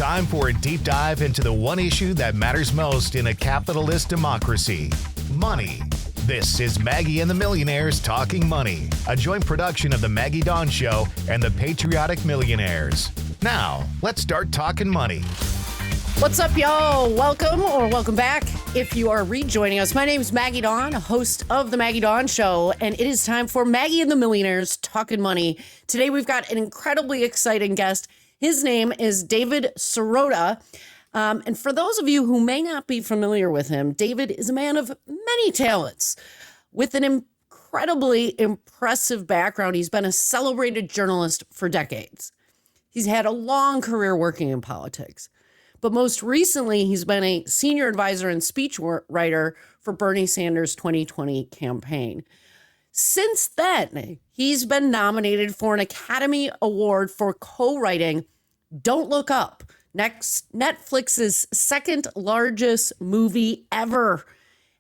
Time for a deep dive into the one issue that matters most in a capitalist democracy: money. This is Maggie and the Millionaires Talking Money, a joint production of The Maggie Dawn Show and The Patriotic Millionaires. Now, let's start talking money. What's up, y'all? Welcome or welcome back. If you are rejoining us, my name is Maggie Dawn, host of The Maggie Dawn Show, and it is time for Maggie and the Millionaires Talking Money. Today, we've got an incredibly exciting guest. His name is David Sirota. And for those of you who may not be familiar with him, David is a man of many talents with an incredibly impressive background. He's been a celebrated journalist for decades. He's had a long career working in politics. But most recently, he's been a senior advisor and speechwriter for Bernie Sanders' 2020 campaign. Since then, he's been nominated for an Academy Award for co-writing Don't Look Up, Netflix's second largest movie ever.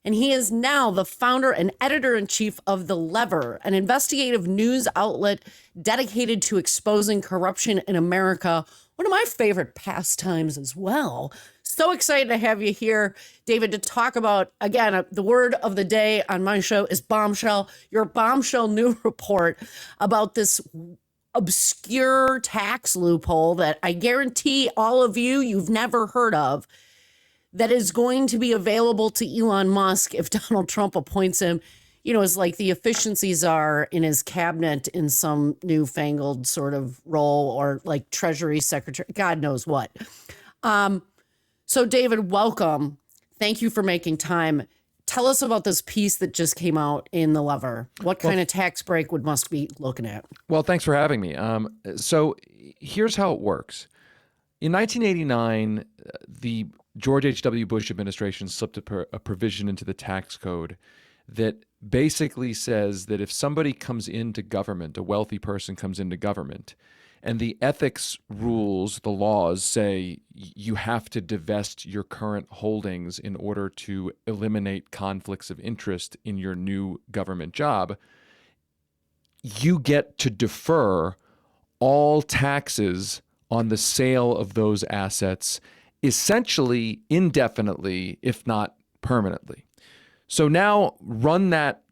And he is now the founder and editor-in-chief of The Lever, an investigative news outlet dedicated to exposing corruption in America. One of my favorite pastimes as well. So excited to have you here, David, to talk about, again, the word of the day on my show is bombshell. Your bombshell new report about this obscure tax loophole that I guarantee all of you've never heard of, that is going to be available to Elon Musk if Donald Trump appoints him, as like the efficiencies are in his cabinet in some newfangled sort of role, or like Treasury Secretary, God knows what. So David, welcome. Thank you for making time. Tell us about this piece that just came out in The Lever. What kind of tax break would Musk be looking at? Well, thanks for having me. So here's how it works. In 1989, the George H.W. Bush administration slipped a provision into the tax code that basically says that if somebody comes into government, a wealthy person comes into government, and the ethics rules, the laws say you have to divest your current holdings in order to eliminate conflicts of interest in your new government job, you get to defer all taxes on the sale of those assets essentially indefinitely, if not permanently. So now run that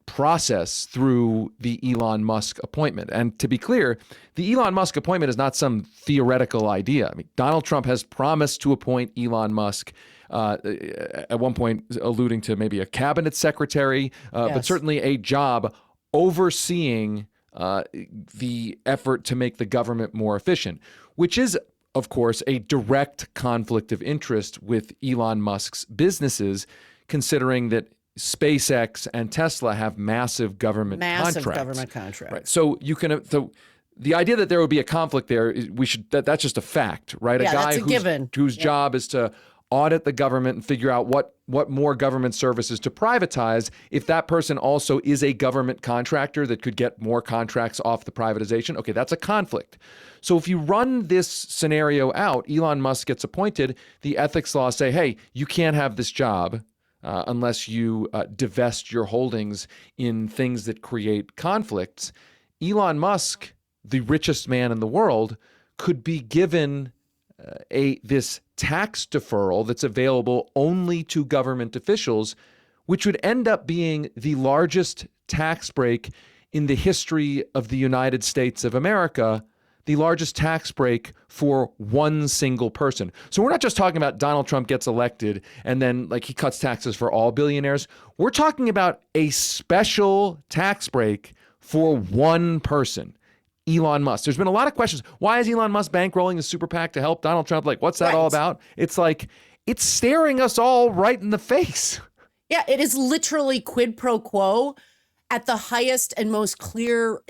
process through the Elon Musk appointment. And to be clear, the Elon Musk appointment is not some theoretical idea. I mean, Donald Trump has promised to appoint Elon Musk, at one point alluding to maybe a cabinet secretary, but certainly a job overseeing the effort to make the government more efficient, which is, of course, a direct conflict of interest with Elon Musk's businesses, considering that SpaceX and Tesla have massive government contracts. Right. So you can. So the idea that there would be a conflict there, that's just a fact, right? Yeah, a guy that's a given. Whose job is to audit the government and figure out what more government services to privatize. If that person also is a government contractor that could get more contracts off the privatization, okay, that's a conflict. So if you run this scenario out, Elon Musk gets appointed, the ethics laws say, hey, you can't have this job unless you divest your holdings in things that create conflicts. Elon Musk, the richest man in the world, could be given this tax deferral that's available only to government officials, which would end up being the largest tax break in the history of the United States of America, the largest tax break for one single person. So we're not just talking about Donald Trump gets elected and then he cuts taxes for all billionaires. We're talking about a special tax break for one person, Elon Musk. There's been a lot of questions. Why is Elon Musk bankrolling the super PAC to help Donald Trump? What's that all about? It's it's staring us all right in the face. Yeah, it is literally quid pro quo at the highest and most clear.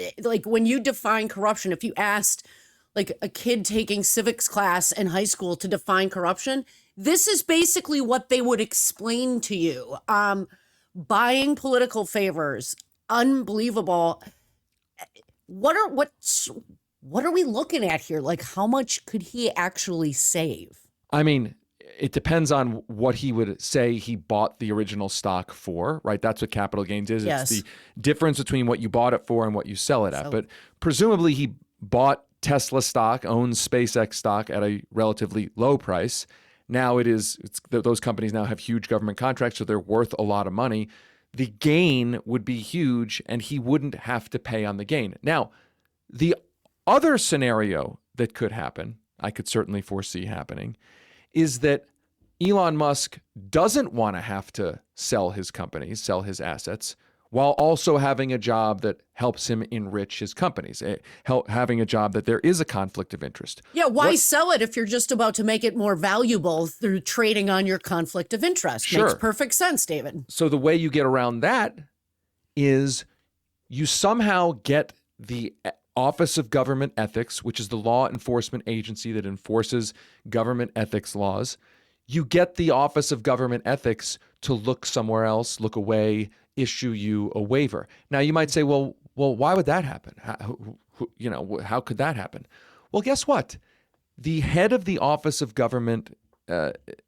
When you define corruption, if you asked a kid taking civics class in high school to define corruption, this is basically what they would explain to you. Buying political favors, unbelievable. What are we looking at here? How much could he actually save? I mean, it depends on what he would say he bought the original stock for, right? That's what capital gains is. Yes. It's the difference between what you bought it for and what you sell it at. But presumably he bought Tesla stock, owns SpaceX stock at a relatively low price. Now those companies now have huge government contracts, so they're worth a lot of money. The gain would be huge, and he wouldn't have to pay on the gain. Now, the other scenario that could happen, I could certainly foresee happening, is that Elon Musk doesn't want to have to sell his companies, sell his assets, while also having a job that helps him enrich his companies, having a job that there is a conflict of interest. Yeah, why sell it if you're just about to make it more valuable through trading on your conflict of interest? Sure. Makes perfect sense, David. So the way you get around that is you somehow get the Office of Government Ethics, which is the law enforcement agency that enforces government ethics laws. You get the Office of Government Ethics to look somewhere else, look away, issue you a waiver. Now, you might say, well, why would that happen? How could that happen? Well, guess what? The head of the Office of Government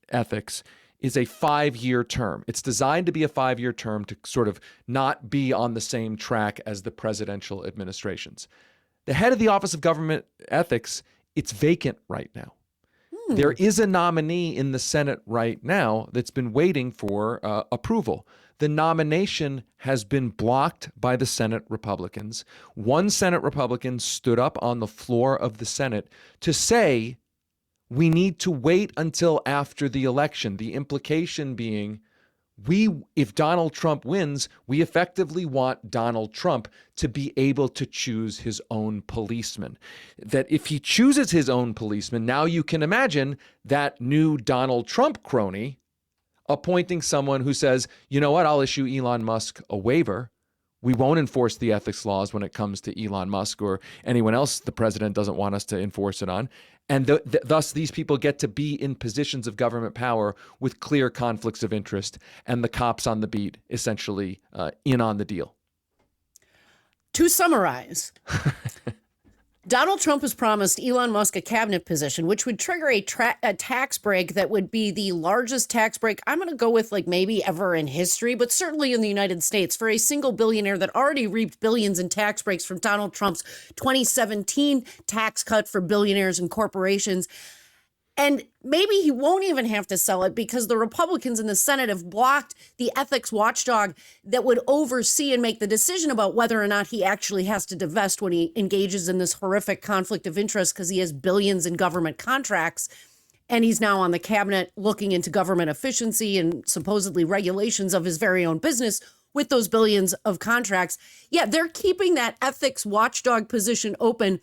Ethics is a 5-year term. It's designed to be a 5-year term to sort of not be on the same track as the presidential administrations. The head of the Office of Government Ethics, it's vacant right now. There is a nominee in the Senate right now that's been waiting for approval. The nomination has been blocked by the Senate Republicans. One Senate Republican stood up on the floor of the Senate to say, we need to wait until after the election. The implication being, if Donald Trump wins, we effectively want Donald Trump to be able to choose his own policeman. That if he chooses his own policeman, now you can imagine that new Donald Trump crony appointing someone who says, you know what, I'll issue Elon Musk a waiver. We won't enforce the ethics laws when it comes to Elon Musk or anyone else the president doesn't want us to enforce it on. And thus, these people get to be in positions of government power with clear conflicts of interest, and the cops on the beat essentially in on the deal. To summarize, Donald Trump has promised Elon Musk a cabinet position, which would trigger a tax break that would be the largest tax break, I'm going to go with like maybe ever in history, but certainly in the United States, for a single billionaire that already reaped billions in tax breaks from Donald Trump's 2017 tax cut for billionaires and corporations. And maybe he won't even have to sell it because the Republicans in the Senate have blocked the ethics watchdog that would oversee and make the decision about whether or not he actually has to divest when he engages in this horrific conflict of interest because he has billions in government contracts. And he's now on the cabinet looking into government efficiency and supposedly regulations of his very own business with those billions of contracts. Yeah, they're keeping that ethics watchdog position open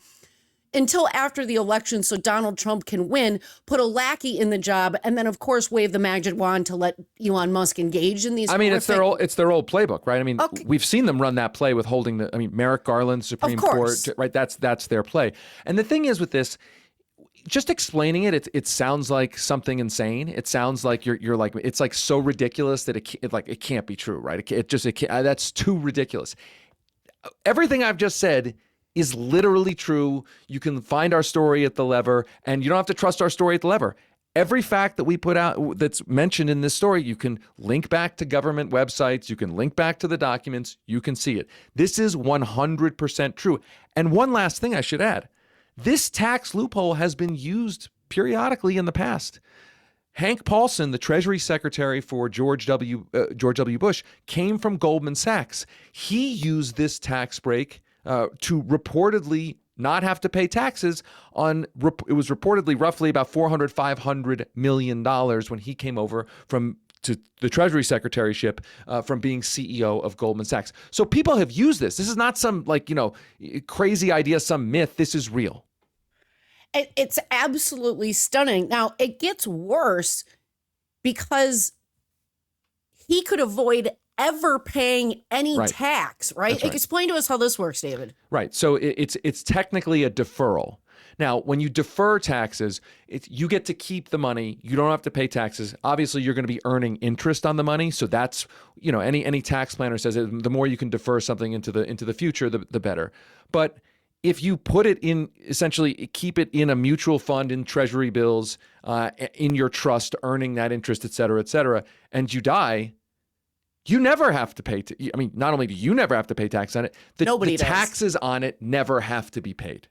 until after the election so Donald Trump can win, put a lackey in the job, and then, of course, wave the magic wand to let Elon Musk engage in these. I mean, it's their old playbook, right? I mean, Okay. We've seen them run that play with holding Merrick Garland, Supreme Court, right? That's their play. And the thing is with this, just explaining it sounds like something insane. It sounds like you're like, it's like so ridiculous that it can't be true, right? That's too ridiculous. Everything I've just said is literally true. You can find our story at The Lever, and you don't have to trust our story at The Lever. Every fact that we put out that's mentioned in this story, you can link back to government websites. You can link back to the documents. You can see it. This is 100% true. And one last thing I should add. This tax loophole has been used periodically in the past. Hank Paulson, the Treasury Secretary for George W. Bush, came from Goldman Sachs. He used this tax break to reportedly not have to pay taxes on, it was reportedly roughly about $400-500 million when he came over to the Treasury Secretaryship from being CEO of Goldman Sachs. So people have used this. This is not some crazy idea, some myth. This is real. It's absolutely stunning. Now, it gets worse because he could avoid ever paying any tax, right? Explain to us how this works, David. Right. So it's technically a deferral. Now, when you defer taxes, you get to keep the money. You don't have to pay taxes. Obviously, you're going to be earning interest on the money. So that's, any tax planner says the more you can defer something into the future, the better. But if you put it in, essentially keep it in a mutual fund, in treasury bills, in your trust, earning that interest, et cetera, and you die, you never have to pay. Not only do you never have to pay tax on it, the taxes on it never have to be paid.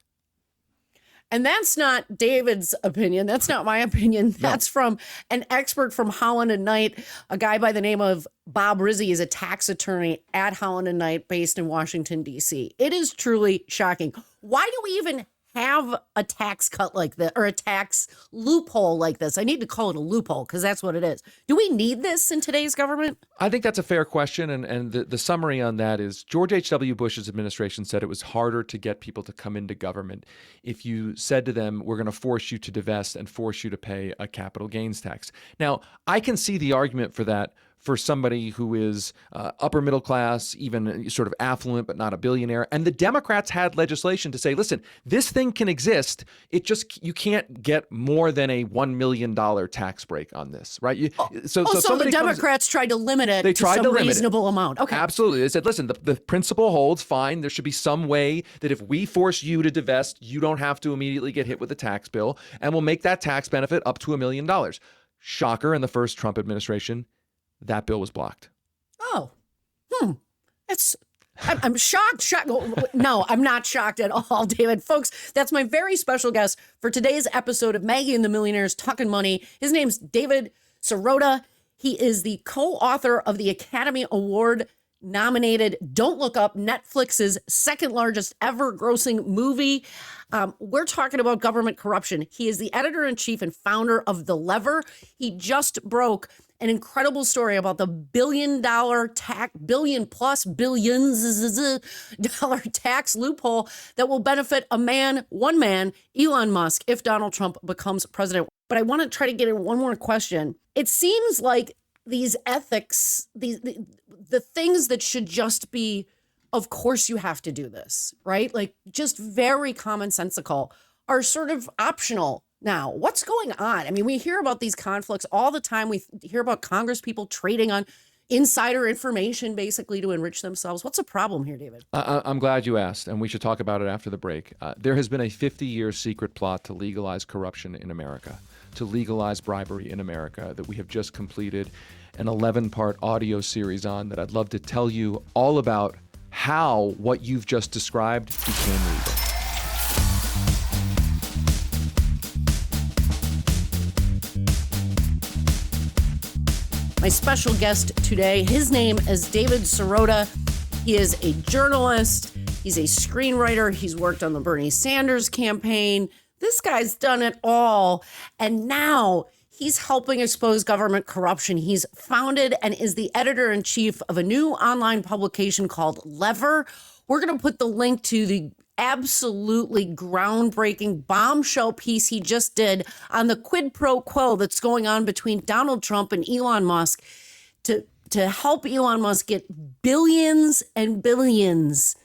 And that's not David's opinion. That's not my opinion. That's from an expert from Holland and Knight, a guy by the name of Bob Rizzi is a tax attorney at Holland and Knight based in Washington, D.C. It is truly shocking. Why do we even have a tax cut like this or a tax loophole like this? I need to call it a loophole because that's what it is. Do we need this in today's government? I think that's a fair question. And the summary on that is George H.W. Bush's administration said it was harder to get people to come into government if you said to them, we're going to force you to divest and force you to pay a capital gains tax. Now, I can see the argument for that for somebody who is upper middle class, even sort of affluent, but not a billionaire. And the Democrats had legislation to say, listen, this thing can exist. You can't get more than a $1 million tax break on this, right? So the Democrats tried to limit it to some reasonable amount. Okay. Absolutely. They said, listen, the principle holds fine. There should be some way that if we force you to divest, you don't have to immediately get hit with a tax bill, and we'll make that tax benefit up to $1 million. Shocker, in the first Trump administration, that bill was blocked. Oh, I'm shocked. No, I'm not shocked at all, David. Folks, that's my very special guest for today's episode of Maggie and the Millionaires Talking Money. His name's David Sirota. He is the co-author of the Academy Award nominated Don't Look Up, Netflix's second largest ever grossing movie. We're talking about government corruption. He is the editor-in-chief and founder of The Lever. He just broke an incredible story about the billions dollar tax loophole that will benefit one man, Elon Musk, if Donald Trump becomes president. But I want to try to get in one more question. It seems like these ethics, the things that should just be, of course you have to do this, right? Like just very commonsensical are sort of optional now. What's going on? I mean, we hear about these conflicts all the time. We hear about Congress people trading on insider information basically to enrich themselves. What's the problem here, David? I'm glad you asked, and we should talk about it after the break. There has been a 50-year secret plot to legalize corruption in America, to legalize bribery in America that we have just completed an 11-part audio series on that I'd love to tell you all about how what you've just described became legal. My special guest today, his name is David Sirota. He is a journalist. He's a screenwriter. He's worked on the Bernie Sanders campaign. This guy's done it all. And now he's helping expose government corruption. He's founded and is the editor-in-chief of a new online publication called Lever. We're going to put the link to the absolutely groundbreaking bombshell piece he just did on the quid pro quo that's going on between Donald Trump and Elon Musk to help Elon Musk get billions and billions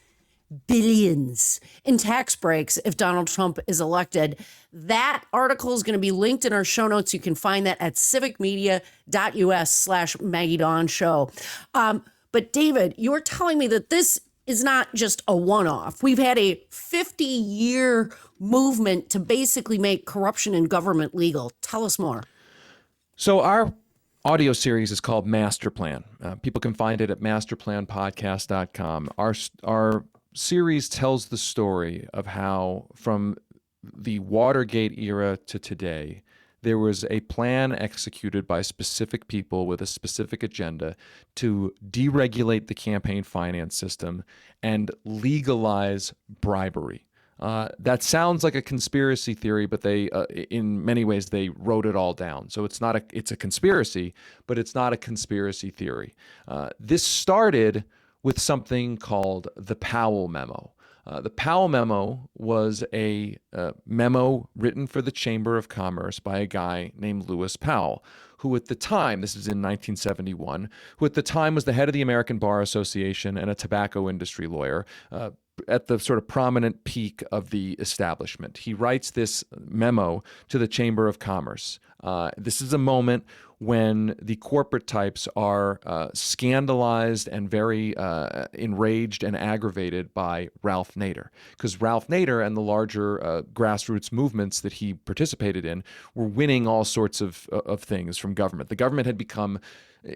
in tax breaks if Donald Trump is elected. That article is going to be linked in our show notes. You can find that at civicmedia.us/Maggie Dawn Show. But David, you're telling me that this is not just a one-off. We've had a 50-year movement to basically make corruption in government legal. Tell us more. So our audio series is called Master Plan. People can find it at masterplanpodcast.com. Our series tells the story of how, from the Watergate era to today, there was a plan executed by specific people with a specific agenda to deregulate the campaign finance system and legalize bribery. That sounds like a conspiracy theory, but they, in many ways, they wrote it all down. So it's a conspiracy, but it's not a conspiracy theory. This started with something called the Powell Memo. The Powell Memo was a memo written for the Chamber of Commerce by a guy named Lewis Powell, who at the time, this is in 1971, who at the time was the head of the American Bar Association and a tobacco industry lawyer at the sort of prominent peak of the establishment. He writes this memo to the Chamber of Commerce. This is a moment when the corporate types are scandalized and very enraged and aggravated by Ralph Nader. Because Ralph Nader and the larger grassroots movements that he participated in were winning all sorts of things from government. The government had become,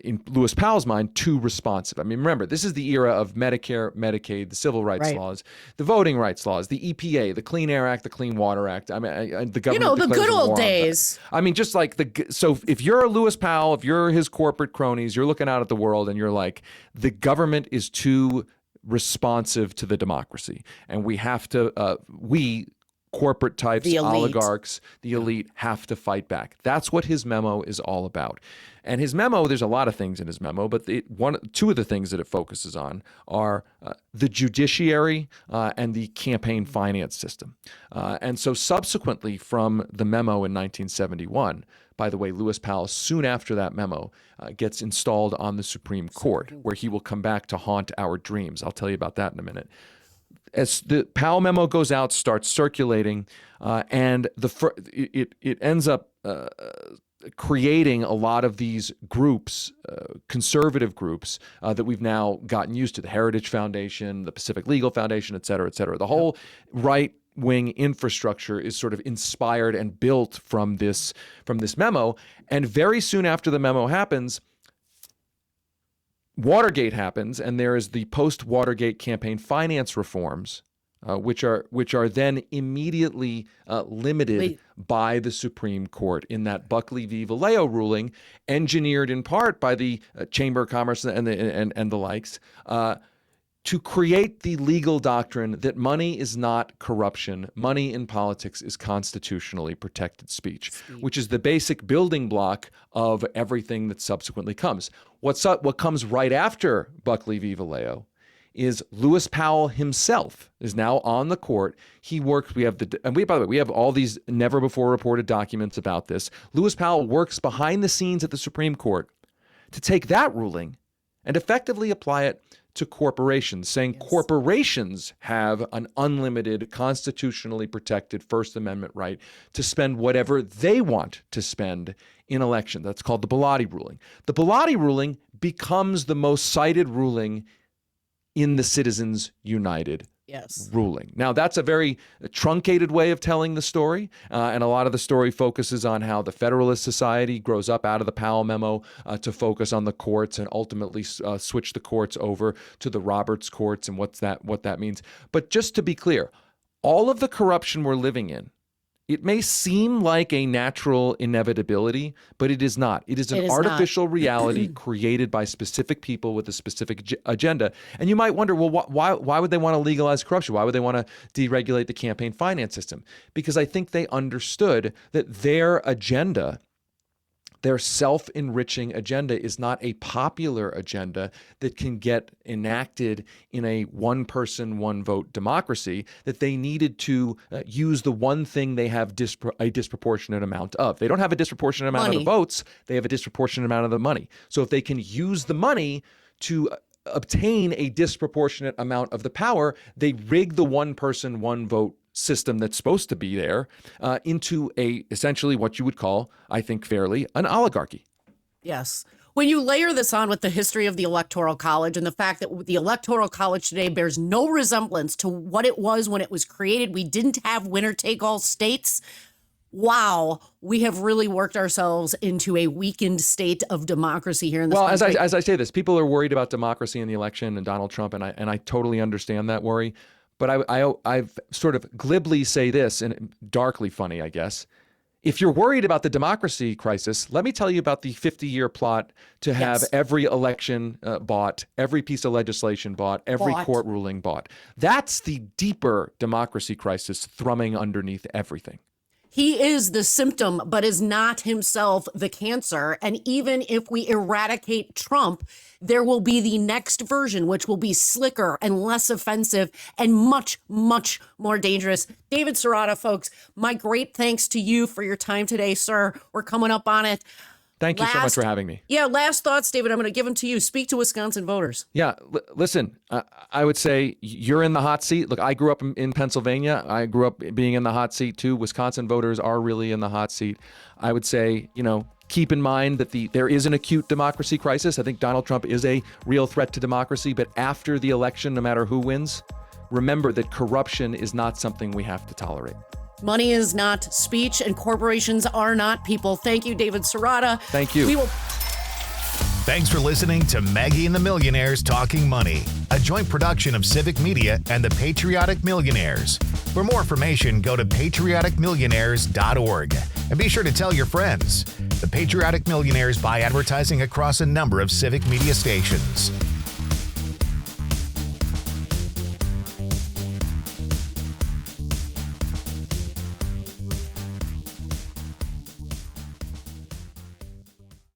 in Lewis Powell's mind, too responsive. I mean, remember, this is the era of Medicare, Medicaid, the civil rights laws, the voting rights laws, the EPA, the Clean Air Act, the Clean Water Act. I mean, the government, the good old days. I mean, just like so if you're Lewis Powell, if you're his corporate cronies, you're looking out at the world and you're like, the government is too responsive to the democracy, and we have to, corporate types, The elite. oligarchs, the elite have to fight back. That's what his memo is all about. And his memo, there's a lot of things in his memo, but two of the things that it focuses on are the judiciary and the campaign finance system. And so subsequently from the memo in 1971, by the way, Lewis Powell, soon after that memo, gets installed on the Supreme Court, where he will come back to haunt our dreams. I'll tell you about that in a minute. As the Powell memo goes out, starts circulating, and it ends up creating a lot of these groups, conservative groups, that we've now gotten used to: the Heritage Foundation, the Pacific Legal Foundation, et cetera, et cetera. The whole right-wing infrastructure is sort of inspired and built from this memo. And very soon after the memo happens, Watergate happens, and there is the post-Watergate campaign finance reforms, which are then immediately limited by the Supreme Court in that Buckley v. Vallejo ruling, engineered in part by the Chamber of Commerce and the likes, to create the legal doctrine that money is not corruption. Money in politics is constitutionally protected speech, which is the basic building block of everything that subsequently comes. What comes right after Buckley v. Vallejo is Lewis Powell himself is now on the court. He works. By the way, we have all these never before reported documents about this. Lewis Powell works behind the scenes at the Supreme Court to take that ruling and effectively apply it to corporations, saying corporations have an unlimited, constitutionally protected First Amendment right to spend whatever they want to spend in election. That's called the Bellotti ruling. The Bellotti ruling becomes the most cited ruling in the Citizens United ruling. Now, that's a very truncated way of telling the story, and a lot of the story focuses on how the Federalist Society grows up out of the Powell memo to focus on the courts and ultimately switch the courts over to the Roberts courts and what that means. But just to be clear, all of the corruption we're living in, it may seem like a natural inevitability, but it is not. It is an artificial reality created by specific people with a specific agenda. And you might wonder, well, why would they want to legalize corruption? Why would they want to deregulate the campaign finance system? Because I think they understood that their agenda, their self-enriching agenda, is not a popular agenda that can get enacted in a one-person, one-vote democracy, that they needed to use the one thing they have a disproportionate amount of. They don't have a disproportionate amount of the votes. They have a disproportionate amount of the money. So if they can use the money to obtain a disproportionate amount of the power, they rig the one-person, one-vote system that's supposed to be there into essentially what you would call, I think fairly, an oligarchy. Yes. When you layer this on with the history of the Electoral College and the fact that the Electoral College today bears no resemblance to what it was when it was created, we didn't have winner-take-all states. Wow, we have really worked ourselves into a weakened state of democracy here in this country. Well, as I say this, people are worried about democracy in the election and Donald Trump, and I totally understand that worry. But I've sort of glibly say this, and darkly funny, I guess. If you're worried about the democracy crisis, let me tell you about the 50-year plot to have every election bought, every piece of legislation bought, every court ruling bought. That's the deeper democracy crisis thrumming underneath everything. He is the symptom, but is not himself the cancer. And even if we eradicate Trump, there will be the next version, which will be slicker and less offensive and much, much more dangerous. David Serrata, folks, my great thanks to you for your time today, sir. We're coming up on it. Thank you so much for having me. Yeah, last thoughts, David. I'm going to give them to you. Speak to Wisconsin voters. Yeah, listen, I would say you're in the hot seat. Look, I grew up in Pennsylvania. I grew up being in the hot seat too. Wisconsin voters are really in the hot seat. I would say, keep in mind that there is an acute democracy crisis. I think Donald Trump is a real threat to democracy, but after the election, no matter who wins, remember that corruption is not something we have to tolerate. Money is not speech, and corporations are not people. Thank you, David Serrata. Thank you. Thanks for listening to Maggie and the Millionaires Talking Money, a joint production of Civic Media and the Patriotic Millionaires. For more information, go to patrioticmillionaires.org and be sure to tell your friends. The Patriotic Millionaires buy advertising across a number of Civic Media stations.